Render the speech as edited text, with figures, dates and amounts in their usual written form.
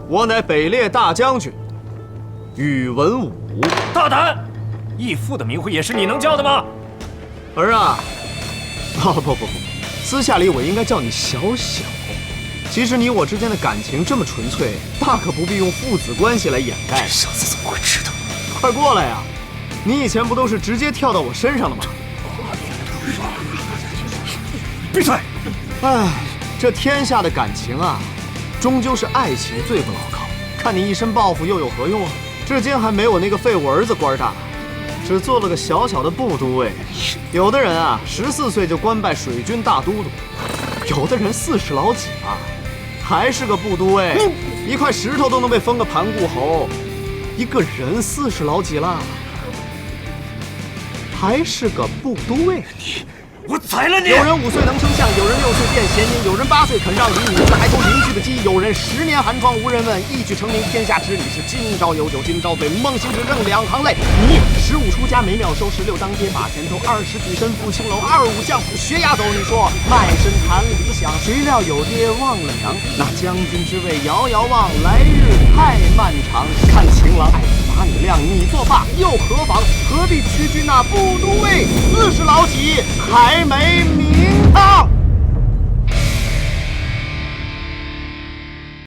我乃北列大将军宇文武。大胆！义父的名讳也是你能叫的吗？儿啊，不，私下里我应该叫你小小。其实你我之间的感情这么纯粹，大可不必用父子关系来掩盖。这小子怎么会知道？快过来呀！你以前不都是直接跳到我身上的吗？闭嘴！唉，这天下的感情啊，终究是爱情最不牢靠。看你一身抱负又有何用啊？至今还没我那个废物儿子官大，只做了个小小的部都尉。有的人啊，14岁就官拜水军大都督，有的人40老几了，还是个部都尉，一块石头都能被封个盘固侯。一个人40老几了，还是个部都尉。我宰了你！有人5岁能称象，有人6岁辨贤音，有人8岁肯让梨，你是还头邻居的鸡，有人10年寒窗无人问，一举成名天下知，你是今朝有酒今朝醉，梦醒只剩2行泪。你15出家没庙收，16当街把钱偷，20举身赴青楼，25将府学牙走。你说卖身谈理想，谁料有爹忘了娘，那将军之位遥遥望，来日太漫长。看情郎爱子把你亮，你作罢又何妨？何必屈居那部都尉，40老几还没名堂。